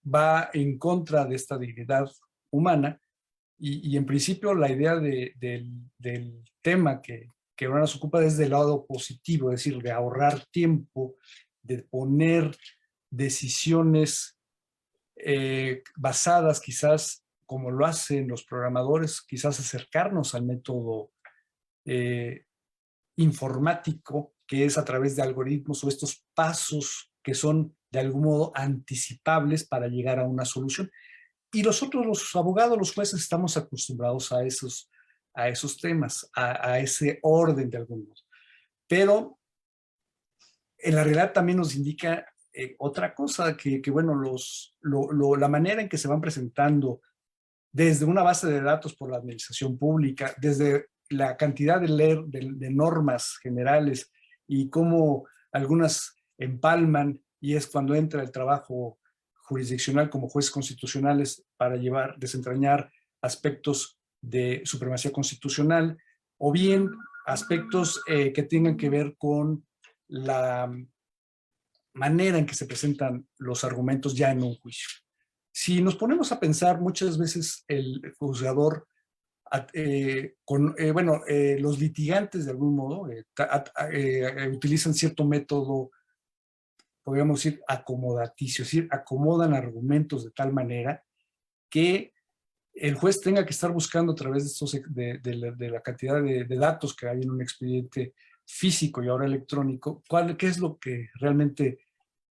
va en contra de esta dignidad humana. Y en principio la idea del tema que ahora nos ocupa desde el lado positivo, es decir, de ahorrar tiempo, de poner decisiones basadas quizás, como lo hacen los programadores, quizás acercarnos al método informático, que es a través de algoritmos o estos pasos que son de algún modo anticipables para llegar a una solución. Y nosotros, los abogados, los jueces, estamos acostumbrados a esos temas, a ese orden de algún modo. Pero en la realidad también nos indica otra cosa, que bueno, la manera en que se van presentando desde una base de datos por la administración pública, desde la cantidad de normas generales y cómo algunas empalman, y es cuando entra el trabajo jurisdiccional como jueces constitucionales para desentrañar aspectos de supremacía constitucional, o bien aspectos que tengan que ver con la manera en que se presentan los argumentos ya en un juicio. Si nos ponemos a pensar, muchas veces el juzgador, los litigantes de algún modo utilizan cierto método, podríamos decir, acomodaticio, es decir, acomodan argumentos de tal manera que el juez tenga que estar buscando a través de la cantidad de datos que hay en un expediente físico y ahora electrónico, qué es lo que realmente,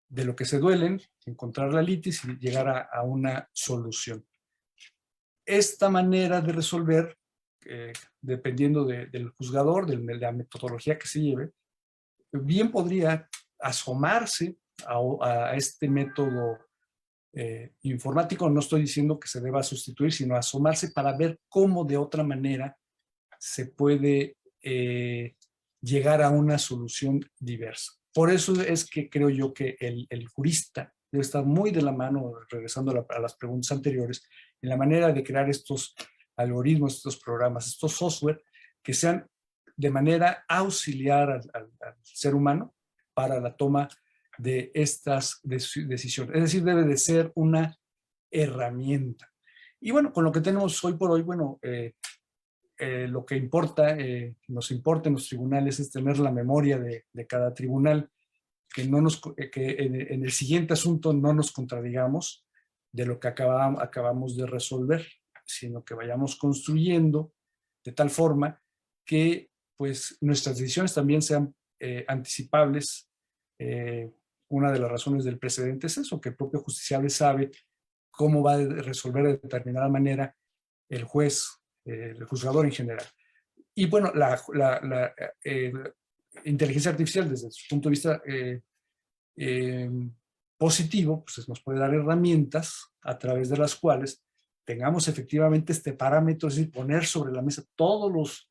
de lo que se duelen, encontrar la litis y llegar a una solución. Esta manera de resolver, dependiendo del juzgador, de la metodología que se lleve, bien podría asomarse a este método informático. No estoy diciendo que se deba sustituir, sino asomarse para ver cómo de otra manera se puede llegar a una solución diversa. Por eso es que creo yo que el jurista debe estar muy de la mano, regresando a las preguntas anteriores, en la manera de crear estos algoritmos, estos programas, estos software que sean de manera auxiliar al ser humano para la toma de estas decisiones. Es decir, debe de ser una herramienta. Y bueno, con lo que tenemos hoy por hoy, bueno, lo que nos importa en los tribunales es tener la memoria de cada tribunal, que en el siguiente asunto no nos contradigamos de lo que acabamos de resolver, sino que vayamos construyendo de tal forma que pues nuestras decisiones también sean anticipables. Una de las razones del precedente es eso, que el propio justiciable sabe cómo va a resolver de determinada manera el juez, el juzgador en general. Y bueno, la inteligencia artificial, desde su punto de vista positivo, pues nos puede dar herramientas a través de las cuales tengamos efectivamente este parámetro, es decir, poner sobre la mesa todos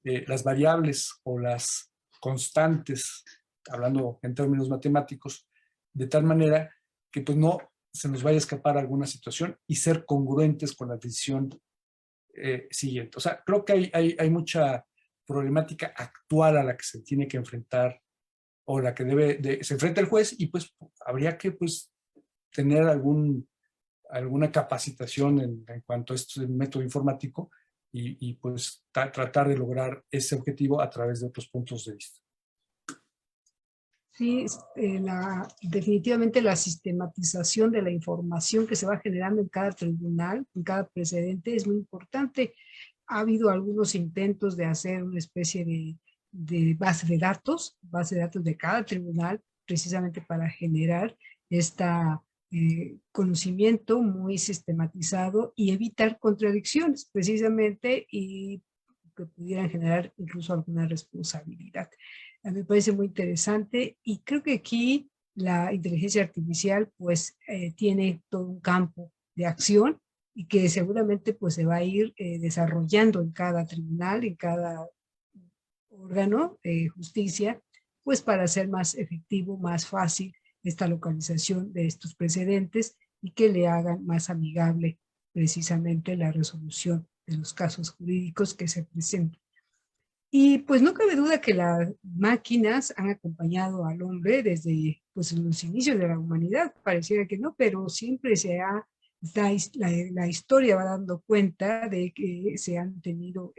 las variables o las constantes, hablando en términos matemáticos, de tal manera que pues no se nos vaya a escapar alguna situación y ser congruentes con la decisión siguiente. O sea, creo que hay mucha problemática actual a la que se tiene que enfrentar, o la que se enfrenta el juez, y pues habría que pues tener alguna capacitación en cuanto a este método informático y pues tratar de lograr ese objetivo a través de otros puntos de vista. Sí, definitivamente la sistematización de la información que se va generando en cada tribunal, en cada precedente, es muy importante. Ha habido algunos intentos de hacer una especie de base de datos de cada tribunal, precisamente para generar este conocimiento muy sistematizado y evitar contradicciones, precisamente, y que pudieran generar incluso alguna responsabilidad. Me parece muy interesante y creo que aquí la inteligencia artificial pues tiene todo un campo de acción y que seguramente pues se va a ir desarrollando en cada tribunal, en cada órgano de justicia, pues para hacer más efectivo, más fácil esta localización de estos precedentes y que le hagan más amigable precisamente la resolución de los casos jurídicos que se presentan. Y pues no cabe duda que las máquinas han acompañado al hombre desde pues, los inicios de la humanidad, pareciera que no, pero siempre se ha la historia va dando cuenta de que se han tenido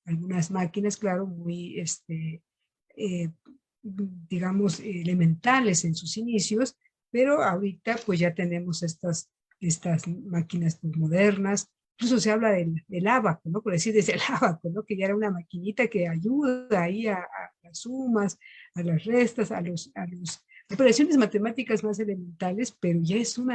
algunas máquinas, claro, muy, digamos, elementales en sus inicios, pero ahorita pues ya tenemos estas máquinas pues, modernas. Incluso se habla del ábaco, ¿no? Por decir desde el ábaco, ¿no? Que ya era una maquinita que ayuda ahí a las sumas, a las restas, a las operaciones matemáticas más elementales, pero ya es un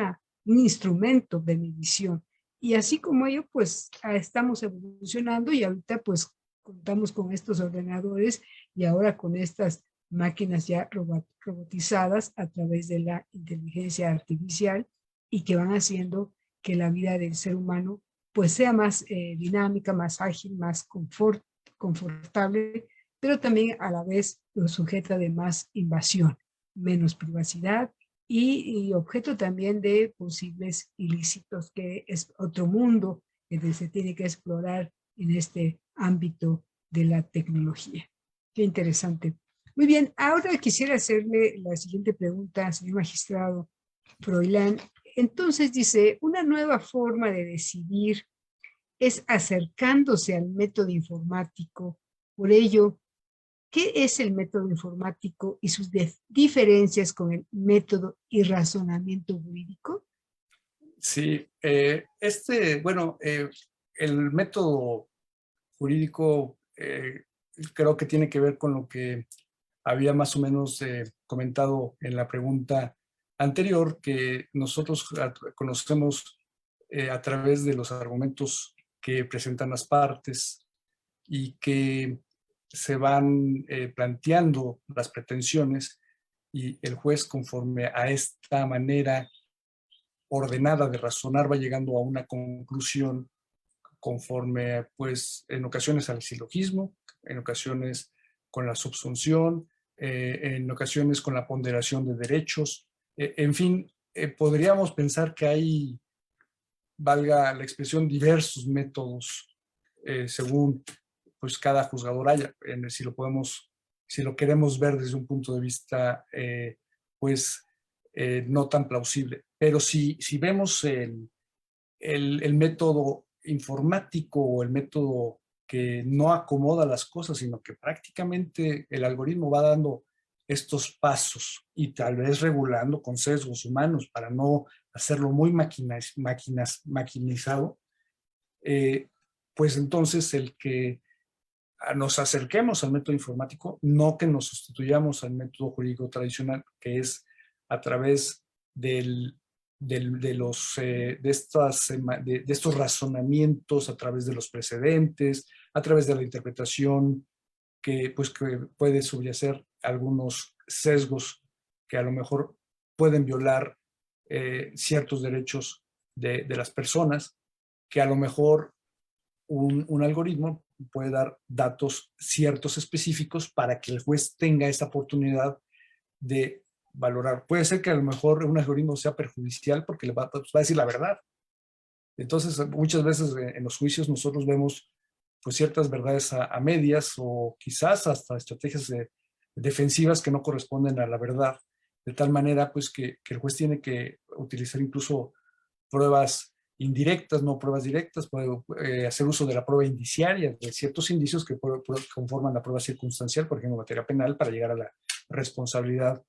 instrumento de medición. Y así como ello, pues estamos evolucionando y ahorita pues contamos con estos ordenadores y ahora con estas máquinas ya robotizadas a través de la inteligencia artificial y que van haciendo que la vida del ser humano pues sea más dinámica, más ágil, más confortable, pero también a la vez sujeta de más invasión, menos privacidad y objeto también de posibles ilícitos, que es otro mundo que se tiene que explorar en este ámbito de la tecnología. Qué interesante. Muy bien, ahora quisiera hacerle la siguiente pregunta, señor magistrado Froilán. Entonces dice, una nueva forma de decidir es acercándose al método informático. Por ello, ¿qué es el método informático y sus diferencias con el método y razonamiento jurídico? Sí, bueno, el método jurídico creo que tiene que ver con lo que había más o menos comentado en la pregunta anterior, que nosotros conocemos a través de los argumentos que presentan las partes y que se van planteando las pretensiones, y el juez, conforme a esta manera ordenada de razonar, va llegando a una conclusión conforme, pues, en ocasiones al silogismo, en ocasiones con la subsunción, en ocasiones con la ponderación de derechos. En fin, podríamos pensar que hay, valga la expresión, diversos métodos según pues cada juzgador haya, si lo queremos ver desde un punto de vista no tan plausible. Pero si vemos el método informático o el método que no acomoda las cosas, sino que prácticamente el algoritmo va dando estos pasos y tal vez regulando con sesgos humanos para no hacerlo muy maquinizado, pues entonces el que nos acerquemos al método informático, no que nos sustituyamos al método jurídico tradicional, que es a través de estos razonamientos, a través de los precedentes, a través de la interpretación que puede subyacer algunos sesgos que a lo mejor pueden violar ciertos derechos de las personas, que a lo mejor un algoritmo puede dar datos ciertos específicos para que el juez tenga esta oportunidad de valorar. Puede ser que a lo mejor un algoritmo sea perjudicial porque le va a decir la verdad. Entonces, muchas veces en los juicios nosotros vemos pues ciertas verdades a medias, o quizás hasta estrategias defensivas que no corresponden a la verdad, de tal manera pues que el juez tiene que utilizar incluso pruebas indirectas, no pruebas directas, puede hacer uso de la prueba indiciaria, de ciertos indicios que conforman la prueba circunstancial, por ejemplo, en materia penal, para llegar a la responsabilidad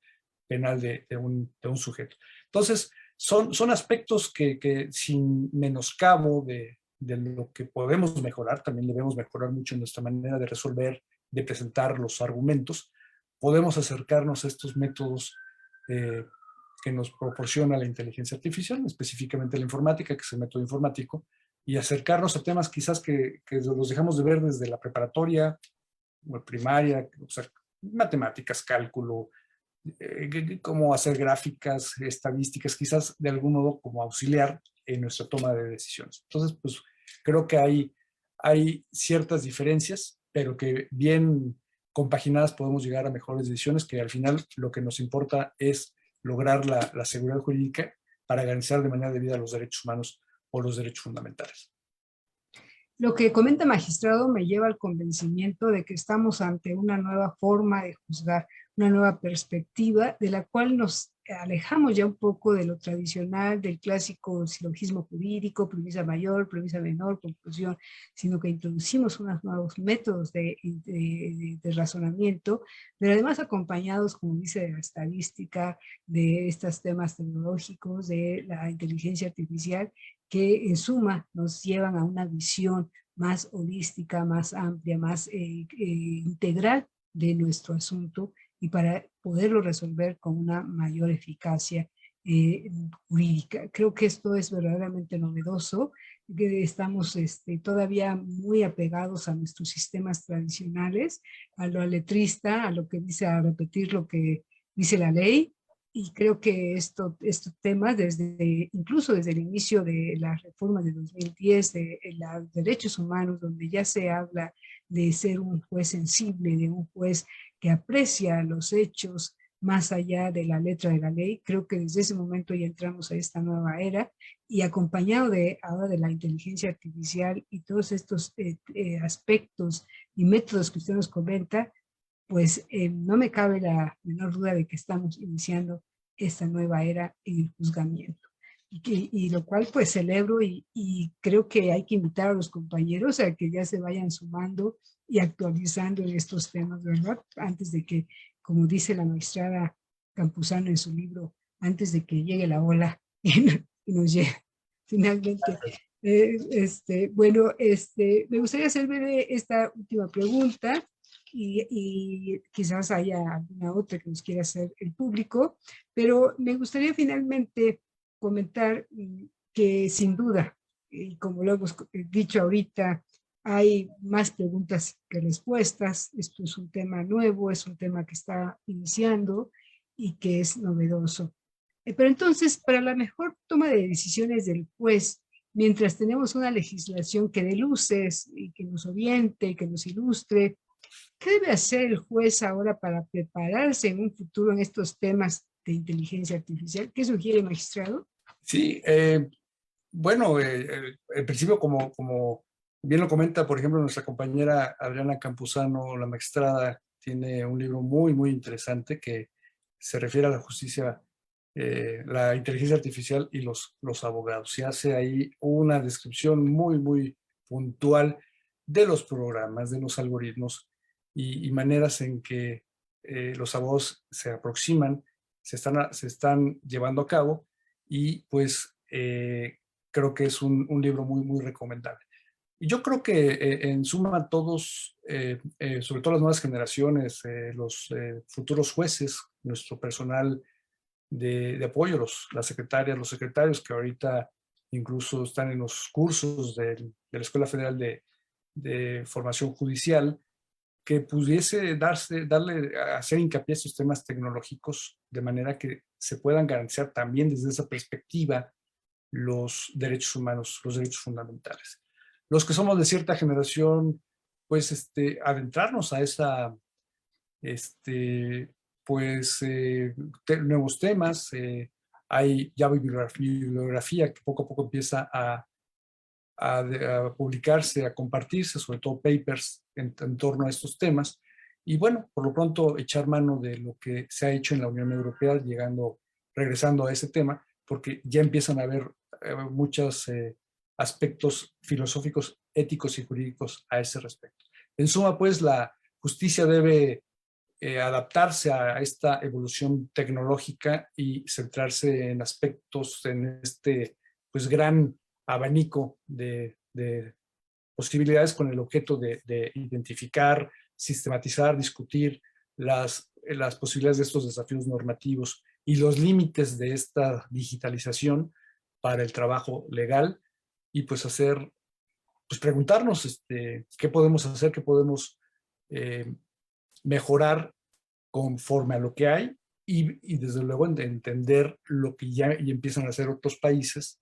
penal de un sujeto. Entonces, son aspectos que sin menoscabo de lo que podemos mejorar, también debemos mejorar mucho en nuestra manera de resolver, de presentar los argumentos, podemos acercarnos a estos métodos que nos proporciona la inteligencia artificial, específicamente la informática, que es el método informático, y acercarnos a temas quizás que los dejamos de ver desde la preparatoria o primaria, o sea, matemáticas, cálculo, cómo hacer gráficas, estadísticas, quizás de algún modo como auxiliar en nuestra toma de decisiones. Entonces, pues creo que hay ciertas diferencias, pero que bien compaginadas podemos llegar a mejores decisiones, que al final lo que nos importa es lograr la seguridad jurídica para garantizar de manera debida los derechos humanos o los derechos fundamentales. Lo que comenta magistrado me lleva al convencimiento de que estamos ante una nueva forma de juzgar, una nueva perspectiva de la cual nos alejamos ya un poco de lo tradicional, del clásico silogismo jurídico, premisa mayor, premisa menor, conclusión, sino que introducimos unos nuevos métodos de razonamiento, pero además acompañados, como dice, de la estadística, de estos temas tecnológicos, de la inteligencia artificial, que en suma nos llevan a una visión más holística, más amplia, más integral de nuestro asunto, y para poderlo resolver con una mayor eficacia jurídica. Creo que esto es verdaderamente novedoso, que estamos todavía muy apegados a nuestros sistemas tradicionales, a lo letrista, a lo que dice, a repetir lo que dice la ley, y creo que estos temas, incluso desde el inicio de la reforma de 2010 de los derechos humanos, donde ya se habla de ser un juez sensible, de un juez que aprecia los hechos más allá de la letra de la ley, creo que desde ese momento ya entramos a esta nueva era, y acompañado ahora de la inteligencia artificial y todos estos aspectos y métodos que usted nos comenta, pues no me cabe la menor duda de que estamos iniciando esta nueva era en el juzgamiento. Y lo cual pues celebro, y creo que hay que invitar a los compañeros a que ya se vayan sumando y actualizando en estos temas, ¿verdad? Antes de que, como dice la magistrada Campuzano en su libro, antes de que llegue la ola y nos llegue. Finalmente, bueno, me gustaría hacerle esta última pregunta, y quizás haya alguna otra que nos quiera hacer el público, pero me gustaría finalmente comentar que sin duda, y como lo hemos dicho ahorita, hay más preguntas que respuestas. Esto es un tema nuevo, es un tema que está iniciando y que es novedoso. Pero entonces, para la mejor toma de decisiones del juez, mientras tenemos una legislación que dé luces y que nos oriente, que nos ilustre, ¿qué debe hacer el juez ahora para prepararse en un futuro en estos temas de inteligencia artificial? ¿Qué sugiere, magistrado? Sí, bueno, en principio, como bien lo comenta, por ejemplo, nuestra compañera Adriana Campuzano, la magistrada, tiene un libro muy, muy interesante que se refiere a la justicia, la inteligencia artificial y los abogados. Y hace ahí una descripción muy, muy puntual de los programas, de los algoritmos y maneras en que los abogados se aproximan, se están llevando a cabo, y pues creo que es un libro muy, muy recomendable. Y yo creo que en suma todos, sobre todo las nuevas generaciones, los futuros jueces, nuestro personal de apoyo, las secretarias, los secretarios que ahorita incluso están en los cursos de la Escuela Federal de Formación Judicial, que pudiese hacer hincapié a estos temas tecnológicos de manera que se puedan garantizar también desde esa perspectiva los derechos humanos, los derechos fundamentales. Los que somos de cierta generación, pues adentrarnos a esa, nuevos temas. Hay ya bibliografía que poco a poco empieza a publicarse, a compartirse, sobre todo papers en torno a estos temas. Y bueno, por lo pronto echar mano de lo que se ha hecho en la Unión Europea, regresando a ese tema, porque ya empiezan a haber muchos aspectos filosóficos, éticos y jurídicos a ese respecto. En suma, pues, la justicia debe adaptarse a esta evolución tecnológica y centrarse en aspectos, en este pues gran abanico de posibilidades, con el objeto de identificar, sistematizar, discutir las posibilidades de estos desafíos normativos y los límites de esta digitalización para el trabajo legal, y pues preguntarnos qué podemos hacer, qué podemos mejorar conforme a lo que hay, y desde luego entender lo que ya empiezan a hacer otros países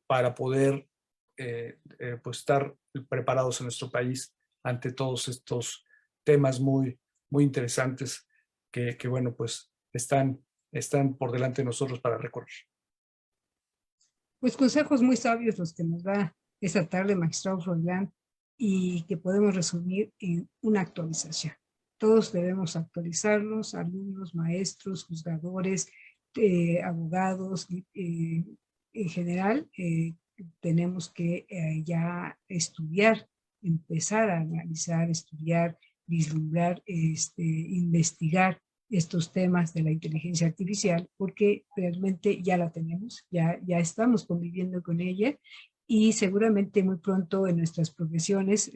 para poder pues estar preparados en nuestro país ante todos estos temas muy, muy interesantes que bueno, pues están por delante de nosotros para recorrer. Pues consejos muy sabios los que nos da esta tarde, magistrado Froilán, y que podemos resumir en una actualización. Todos debemos actualizarnos, alumnos, maestros, juzgadores, abogados, en general, tenemos que ya estudiar, empezar a analizar, estudiar, vislumbrar, investigar estos temas de la inteligencia artificial, porque realmente ya la tenemos, ya estamos conviviendo con ella, y seguramente muy pronto en nuestras profesiones,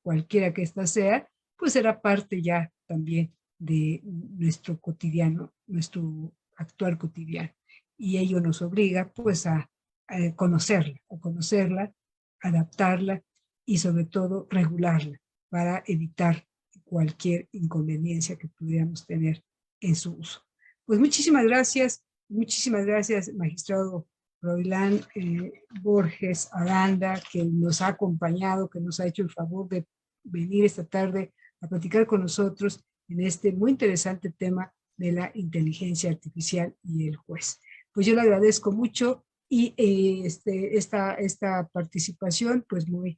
cualquiera que ésta sea, pues será parte ya también de nuestro cotidiano, nuestro actuar cotidiano. Y ello nos obliga pues a conocerla, adaptarla y sobre todo regularla para evitar cualquier inconveniencia que pudiéramos tener en su uso. Pues muchísimas gracias, magistrado Froilán Borges Aranda, que nos ha acompañado, que nos ha hecho el favor de venir esta tarde a platicar con nosotros en este muy interesante tema de la inteligencia artificial y el juez. Pues yo le agradezco mucho y esta participación pues muy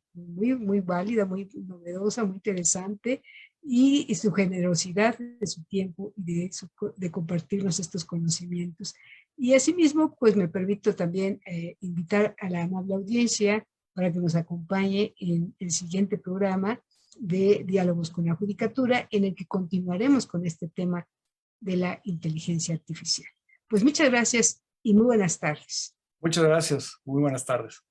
válida, muy novedosa, muy interesante, y su generosidad de su tiempo y de compartirnos estos conocimientos. Y asimismo, pues me permito también invitar a la amable audiencia para que nos acompañe en el siguiente programa de Diálogos con la Judicatura, en el que continuaremos con este tema de la inteligencia artificial. Pues muchas gracias y muy buenas tardes. Muchas gracias. Muy buenas tardes.